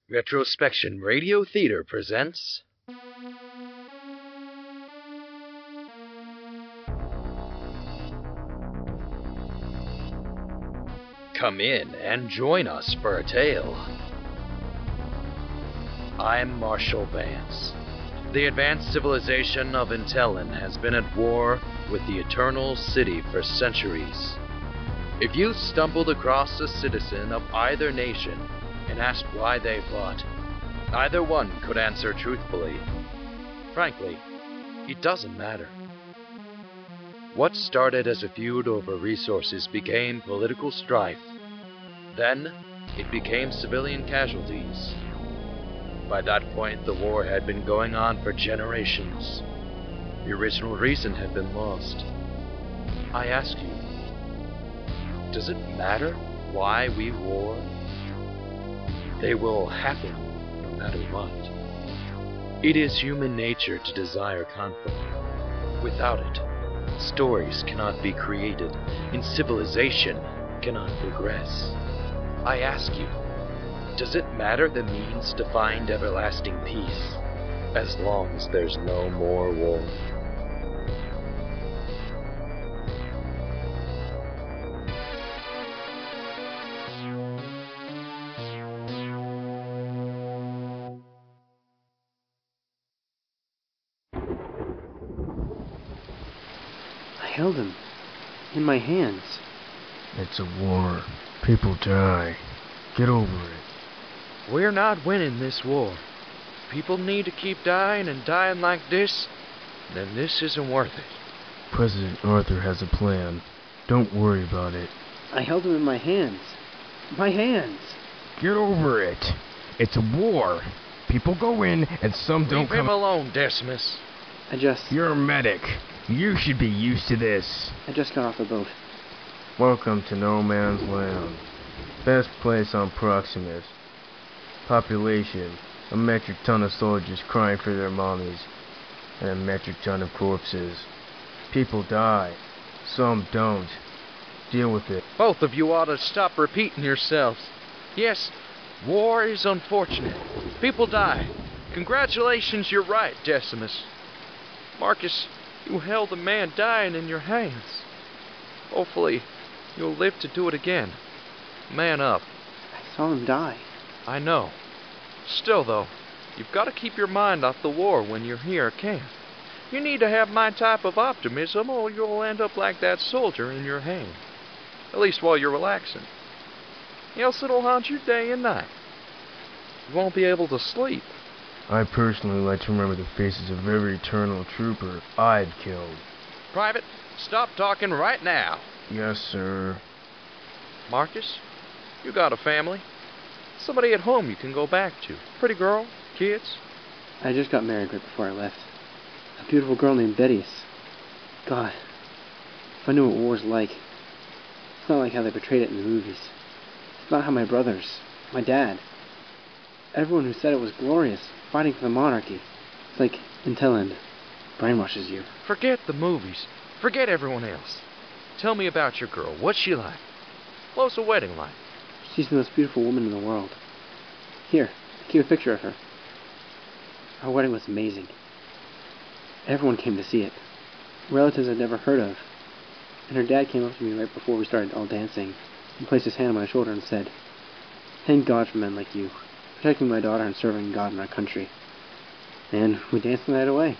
Retrospection Radio Theater presents Come in and join us for a tale. I'm Marshall Vance. The advanced civilization of Intelland has been at war with the Eternal City for centuries. If you stumbled across a citizen of either nation and asked why they fought, neither one could answer truthfully. Frankly, it doesn't matter. What started as a feud over resources became political strife. Then, it became civilian casualties. By that point, the war had been going on for generations. The original reason had been lost. I ask you, does it matter why we war? They will happen no matter what. It is human nature to desire conflict. Without it, stories cannot be created, and civilization cannot progress. I ask you, does it matter the means to find everlasting peace, as long as there's no more war? I held him in my hands. It's a war. People die. Get over it. We're not winning this war. People need to keep dying and dying like this, then this isn't worth it. President Arthur has a plan. Don't worry about it. I held him in my hands. My hands! Get over it. It's a war. People go in and some don't Leave come... him alone, Decimus. You're a medic. You should be used to this. I just got off the boat. Welcome to No Man's Land. Best place on Proximus. Population, a metric ton of soldiers crying for their mommies, and a metric ton of corpses. People die. Some don't. Deal with it. Both of you ought to stop repeating yourselves. Yes, war is unfortunate. People die. Congratulations, you're right, Decimus. Marcus, you held a man dying in your hands. Hopefully, you'll live to do it again. Man up. I saw him die. I know. Still, though, you've got to keep your mind off the war when you're here at camp. You need to have my type of optimism, or you'll end up like that soldier in your hand. At least while you're relaxing. Else it'll haunt you day and night. You won't be able to sleep. I personally like to remember the faces of every eternal trooper I'd killed. Private, stop talking right now. Yes, sir. Marcus, you got a family. Somebody at home you can go back to. Pretty girl, kids. I just got married right before I left. A beautiful girl named Betty. God, if I knew what war's like. It's not like how they portrayed it in the movies. It's not how my brothers, my dad, everyone who said it was glorious, fighting for the monarchy. It's like Intelland brainwashes you. Forget the movies. Forget everyone else. Tell me about your girl. What's she like? What's a wedding like? She's the most beautiful woman in the world. Here, keep a picture of her. Our wedding was amazing. Everyone came to see it. Relatives I'd never heard of. And her dad came up to me right before we started all dancing and placed his hand on my shoulder and said, "Thank God for men like you, protecting my daughter and serving God and our country." And we danced the night away.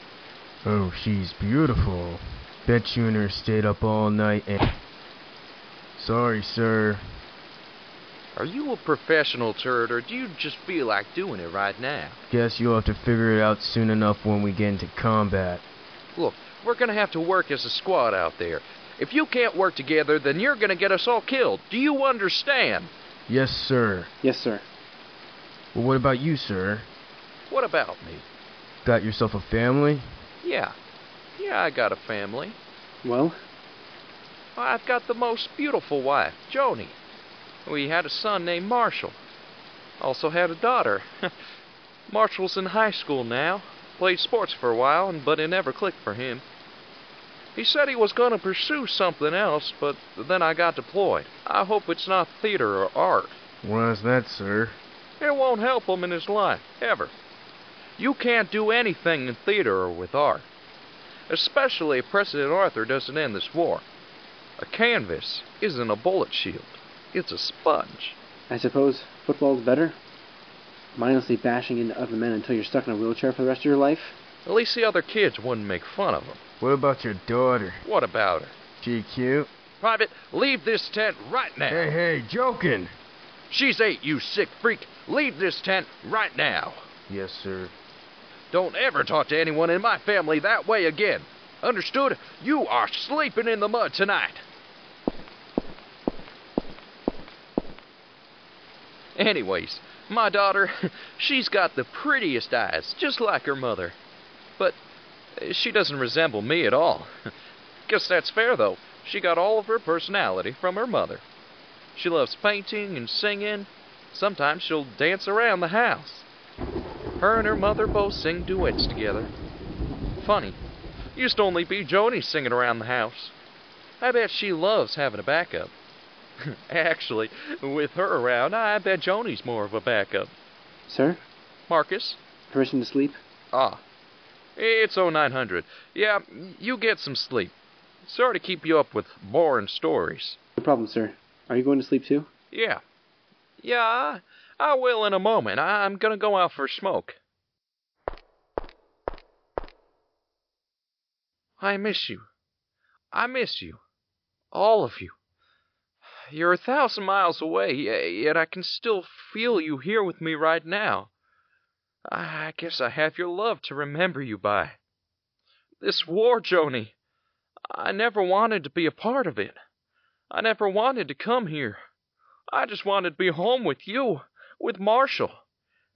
Oh, she's beautiful. Bet you and her stayed up all night and... Sorry, sir. Are you a professional turd, or do you just feel like doing it right now? Guess you'll have to figure it out soon enough when we get into combat. Look, we're gonna have to work as a squad out there. If you can't work together, then you're gonna get us all killed. Do you understand? Yes, sir. Yes, sir. Well, what about you, sir? What about me? Got yourself a family? Yeah, I got a family. Well? I've got the most beautiful wife, Joni. We had a son named Marshall. Also had a daughter. Marshall's in high school now. Played sports for a while, but it never clicked for him. He said he was going to pursue something else, but then I got deployed. I hope it's not theater or art. Why's that, sir? It won't help him in his life, ever. You can't do anything in theater or with art. Especially if President Arthur doesn't end this war. A canvas isn't a bullet shield. It's a sponge. I suppose football's better? Mindlessly bashing into other men until you're stuck in a wheelchair for the rest of your life? At least the other kids wouldn't make fun of him. What about your daughter? What about her? She cute? Private, leave this tent right now. Hey, joking! She's 8, you sick freak. Leave this tent right now. Yes, sir. Don't ever talk to anyone in my family that way again. Understood? You are sleeping in the mud tonight. Anyways, my daughter, she's got the prettiest eyes, just like her mother. But she doesn't resemble me at all. Guess that's fair, though. She got all of her personality from her mother. She loves painting and singing. Sometimes she'll dance around the house. Her and her mother both sing duets together. Funny. Used to only be Joni singing around the house. I bet she loves having a backup. Actually, with her around, I bet Joni's more of a backup. Sir? Marcus? Permission to sleep? Ah. It's 0900. Yeah, you get some sleep. Sorry to keep you up with boring stories. No problem, sir. Are you going to sleep too? Yeah. Yeah, I will in a moment. I'm gonna go out for a smoke. I miss you. I miss you. All of you. You're 1,000 miles away, yet I can still feel you here with me right now. I guess I have your love to remember you by. This war, Joni, I never wanted to be a part of it. I never wanted to come here. I just wanted to be home with you, with Marshall.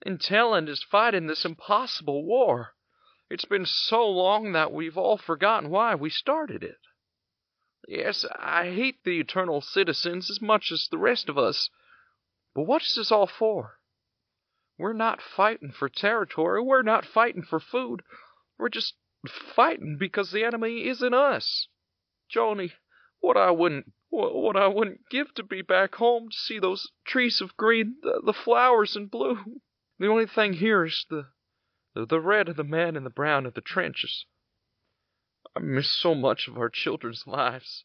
Intelland is fighting this impossible war. It's been so long that we've all forgotten why we started it. Yes, I hate the eternal citizens as much as the rest of us. But what is this all for? We're not fighting for territory. We're not fighting for food. We're just fighting because the enemy isn't us. Joni, what I wouldn't give to be back home to see those trees of green, the flowers in bloom. The only thing here is the red of the man and the brown of the trenches. I miss so much of our children's lives.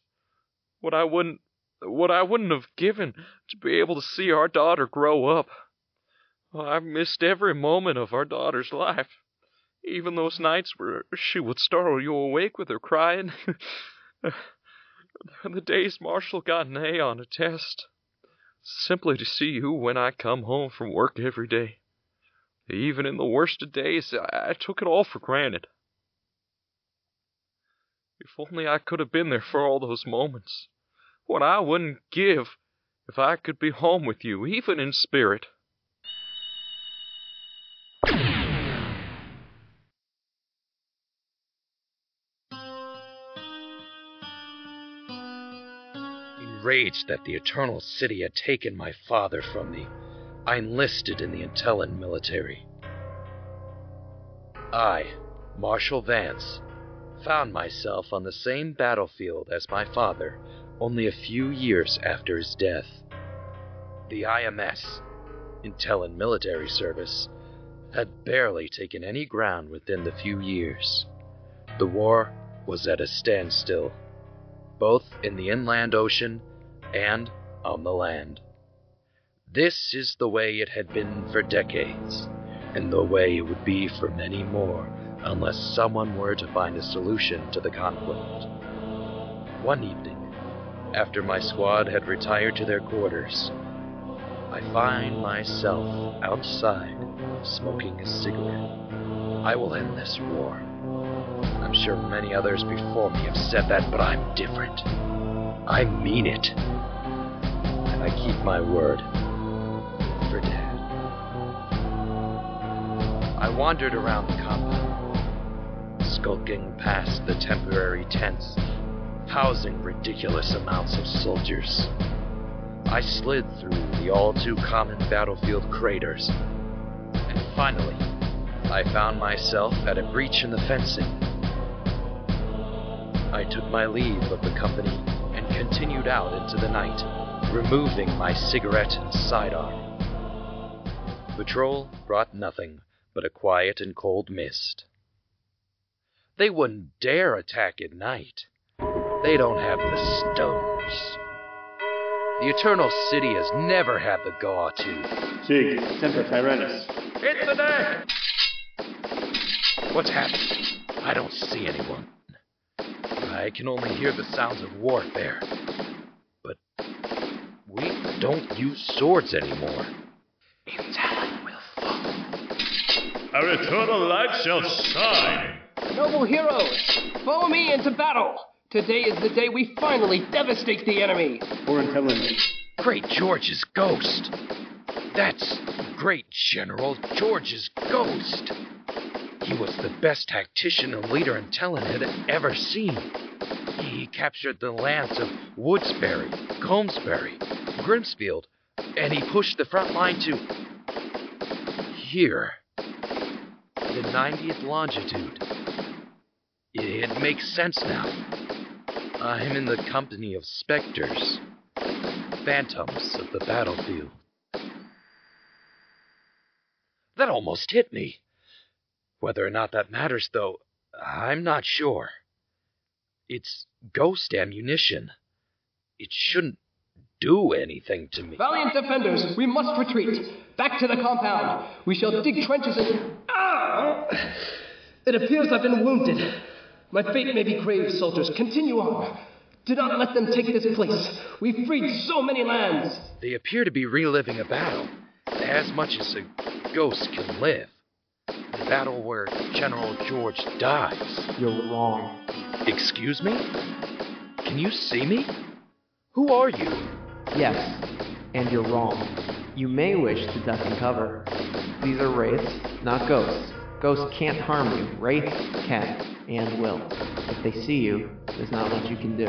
What I wouldn't have given to be able to see our daughter grow up. I've missed every moment of our daughter's life. Even those nights where she would startle you awake with her crying. The days Marshall got an A on a test. Simply to see you when I come home from work every day. Even in the worst of days, I took it all for granted. If only I could have been there for all those moments. What I wouldn't give if I could be home with you, even in spirit. Enraged that the Eternal City had taken my father from me, I enlisted in the Intelland Military. I, Marshall Vance, found myself on the same battlefield as my father only a few years after his death. The IMS, Intelland Military Service, had barely taken any ground within the few years. The war was at a standstill, both in the inland ocean and on the land. This is the way it had been for decades, and the way it would be for many more, unless someone were to find a solution to the conflict. One evening, after my squad had retired to their quarters, I find myself outside smoking a cigarette. I will end this war. I'm sure many others before me have said that, but I'm different. I mean it. And I keep my word. For Dad. I wandered around the compound, skulking past the temporary tents, housing ridiculous amounts of soldiers. I slid through the all-too-common battlefield craters, and finally, I found myself at a breach in the fencing. I took my leave of the company and continued out into the night, removing my cigarette and sidearm. patrol brought nothing but a quiet and cold mist. They wouldn't dare attack at night. They don't have the stones. The Eternal City has never had the gall to. Sig, Semper Tyrannis. Hit the deck! What's happening? I don't see anyone. I can only hear the sounds of warfare. But we don't use swords anymore. Intelland will fall. Our eternal light shall shine. Noble heroes, follow me into battle. Today is the day we finally devastate the enemy. For Intelland. Great George's ghost. That's Great General George's ghost. He was the best tactician and leader Intelland had ever seen. He captured the lands of Woodsbury, Colmsbury, Grimsfield, and he pushed the front line to here, the 90th longitude. It makes sense now. I'm in the company of specters, phantoms of the battlefield. That almost hit me. Whether or not that matters, though, I'm not sure. It's ghost ammunition. It shouldn't do anything to me. Valiant defenders, we must retreat. Back to the compound. We shall dig trenches and... It appears I've been wounded. My fate may be grave, soldiers. Continue on. Do not let them take this place. We've freed so many lands. They appear to be reliving a battle, as much as a ghost can live. The battle where General George dies. You're wrong. Excuse me? Can you see me? Who are you? Yes, and you're wrong. You may wish to duck and cover. These are wraiths, not ghosts. Ghosts can't harm you. Wraiths can. And will. If they see you, there's not much you can do.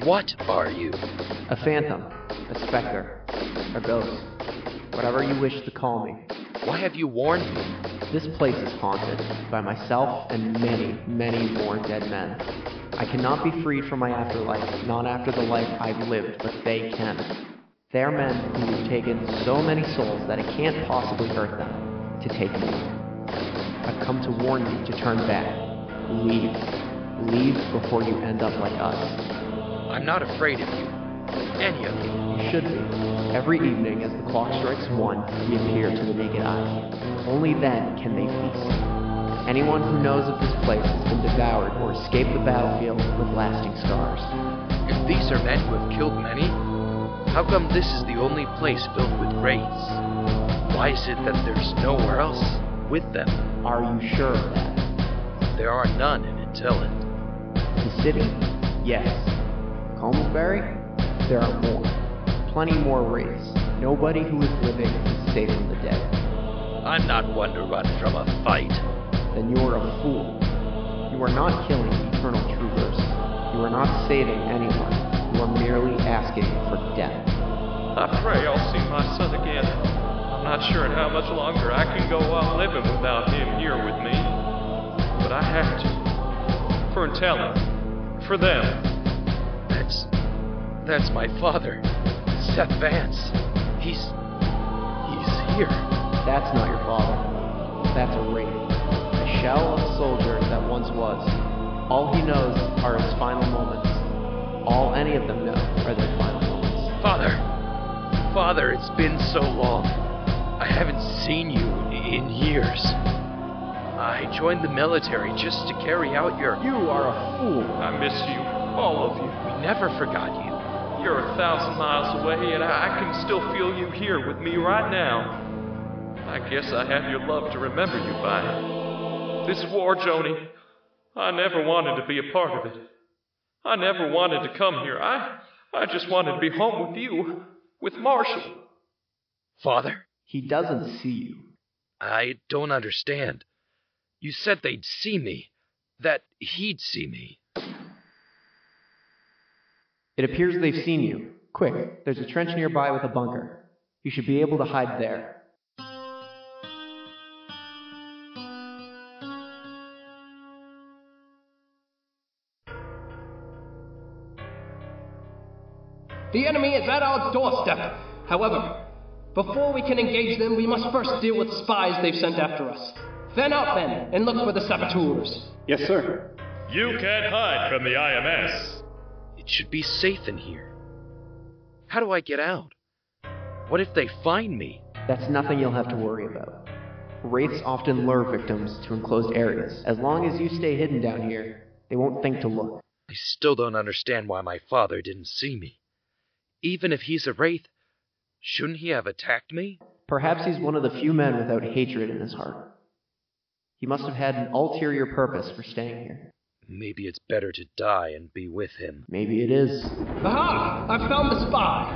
What are you? A phantom, a specter, a ghost, whatever you wish to call me. Why have you warned me? This place is haunted by myself and many, many more dead men. I cannot be freed from my afterlife, not after the life I've lived, but they can. They are men who have taken so many souls that it can't possibly hurt them to take more. I've come to warn you to turn back. Leave. Leave before you end up like us. I'm not afraid of you. Any of you. You should be. Every evening as the clock strikes 1, we appear to the naked eye. Only then can they feast. Anyone who knows of this place has been devoured or escaped the battlefield with lasting scars. If these are men who have killed many, how come this is the only place filled with wraiths? Why is it that there's nowhere else with them? Are you sure of that? There are none in Intelland. The city? Yes. Colmsbury? There are more. Plenty more wraiths. Nobody who is living is safe from the dead. I'm not one to run from a fight. Then you are a fool. You are not killing eternal troopers. You are not saving anyone. You are merely asking for death. I pray I'll see my son again. I'm not sure in how much longer I can go on living without him here with me. But I have to. For Intelland. For them. That's my father. Seth Vance. He's here. That's not your father. That's a wraith. A shell of a soldier that once was. All he knows are his final moments. All any of them know are their final moments. Father, it's been so long. I haven't seen you in years. I joined the military just to carry out your... You are a fool. I miss you, all of you. We never forgot you. You're 1,000 miles away, and I can still feel you here with me right now. I guess I have your love to remember you by. This war, Joni, I never wanted to be a part of it. I never wanted to come here. I just wanted to be home with you, with Marshall. Father? He doesn't see you. I don't understand. You said they'd see me. That he'd see me. It appears they've seen you. Quick, there's a trench nearby with a bunker. You should be able to hide there. The enemy is at our doorstep. However, Before we can engage them, we must first deal with spies they've sent after us. Fan out, then, and look for the saboteurs. Yes, sir. You can't hide from the IMS. It should be safe in here. How do I get out? What if they find me? That's nothing you'll have to worry about. Wraiths often lure victims to enclosed areas. As long as you stay hidden down here, they won't think to look. I still don't understand why my father didn't see me. Even if he's a wraith, shouldn't he have attacked me? Perhaps he's one of the few men without hatred in his heart. He must have had an ulterior purpose for staying here. Maybe it's better to die and be with him. Maybe it is. Aha! I've found the spy!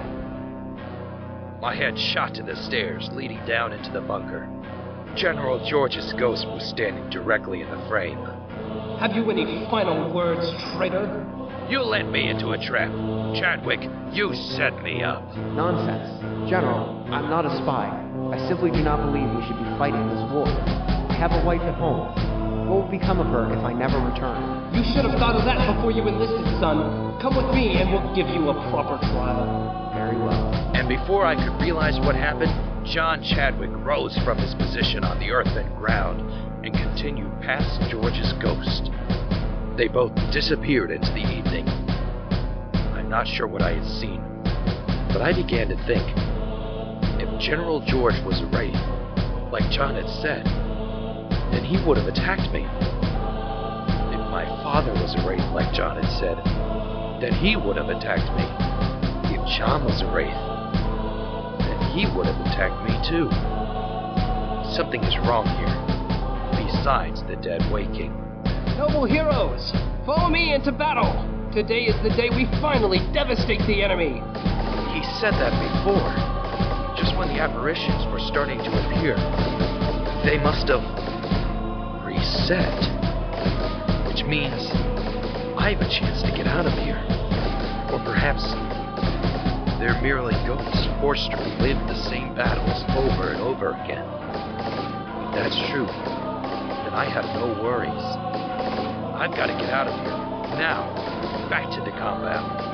My head shot to the stairs leading down into the bunker. General George's ghost was standing directly in the frame. Have you any final words, traitor? You led me into a trap. Chadwick, you set me up. Nonsense. General, I'm not a spy. I simply do not believe we should be fighting this war. I have a wife at home. What will become of her if I never return? You should have thought of that before you enlisted, son. Come with me and we'll give you a proper trial. Very well. And before I could realize what happened, John Chadwick rose from his position on the earthen ground and continued past George's ghost. They both disappeared into the evening. I'm not sure what I had seen, but I began to think, if General George was a wraith, like John had said, then he would have attacked me. If my father was a wraith, like John had said, then he would have attacked me. If John was a wraith, then he would have attacked me too. Something is wrong here, besides the dead waking. Noble heroes, follow me into battle. Today is the day we finally devastate the enemy. He said that before, just when the apparitions were starting to appear. They must have reset, which means I have a chance to get out of here. Or perhaps they're merely ghosts forced to relive the same battles over and over again. If that's true, then I have no worries. I've got to get out of here, now, back to the compound.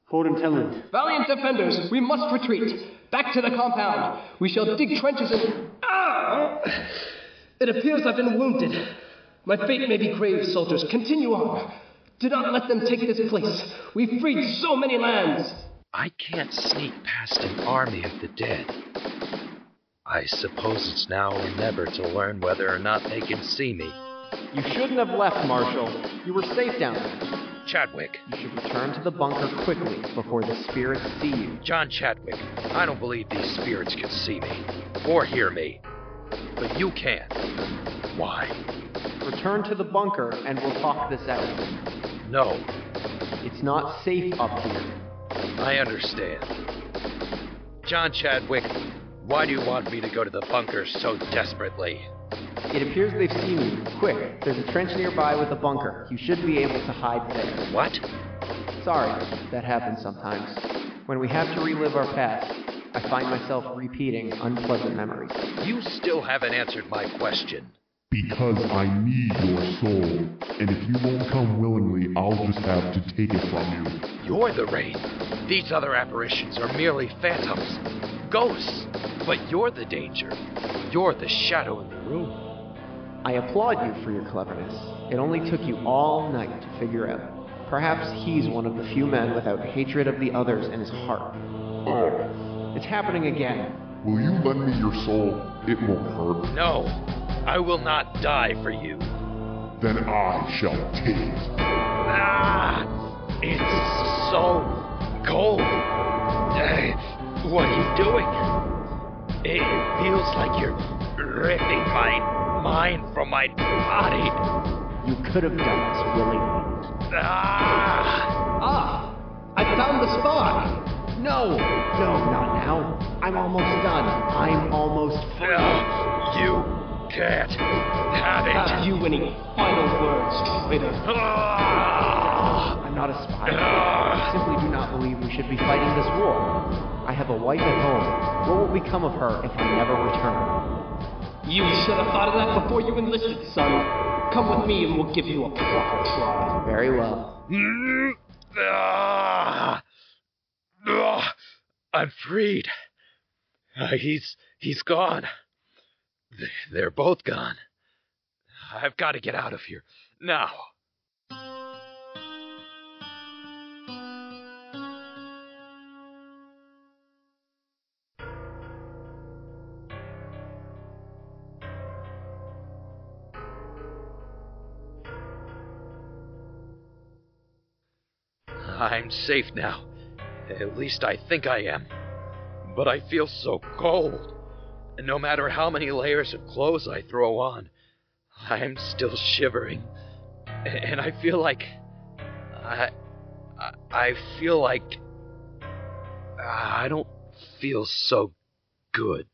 Fort Intelland. Valiant defenders, we must retreat. Back to the compound. We shall dig trenches and... Ah! It appears I've been wounded. My fate may be grave, soldiers. Continue on. Do not let them take this place. We've freed so many lands. I can't sneak past an army of the dead. I suppose it's now or never to learn whether or not they can see me. You shouldn't have left, Marshall. You were safe down there. Chadwick. You should return to the bunker quickly before the spirits see you. John Chadwick, I don't believe these spirits can see me, or hear me. But you can. Why? Return to the bunker and we'll talk this out. No. It's not safe up here. I understand. John Chadwick, why do you want me to go to the bunker so desperately? It appears they've seen you. Quick, there's a trench nearby with a bunker. You should be able to hide there. What? Sorry, that happens sometimes. When we have to relive our past, I find myself repeating unpleasant memories. You still haven't answered my question. Because I need your soul, and if you won't come willingly, I'll just have to take it from you. You're the wraith. These other apparitions are merely phantoms, ghosts. But you're the danger. You're the shadow in the room. I applaud you for your cleverness. It only took you all night to figure out. Perhaps he's one of the few men without hatred of the others in his heart. Oh. It's happening again. Will you lend me your soul? It won't hurt. No, I will not die for you. Then I shall take it. Ah! It's so cold. What are you doing? It feels like you're ripping my mind from my body. You could have done this willingly. Ah! I found the spy! No, not now. I'm almost done. I'm almost free. You can't have it. Have you any final words, traitor? I'm not a spy. I simply do not believe we should be fighting this war. I have a wife at home. What will become of her if I never return? You should have thought of that before you enlisted, son. Come with me and we'll give you a proper try. Very well. I'm freed. He's gone. They're both gone. I've got to get out of here. Now. I'm safe now. At least I think I am. But I feel so cold. And no matter how many layers of clothes I throw on, I'm still shivering. And I feel like... I feel like... I don't feel so good.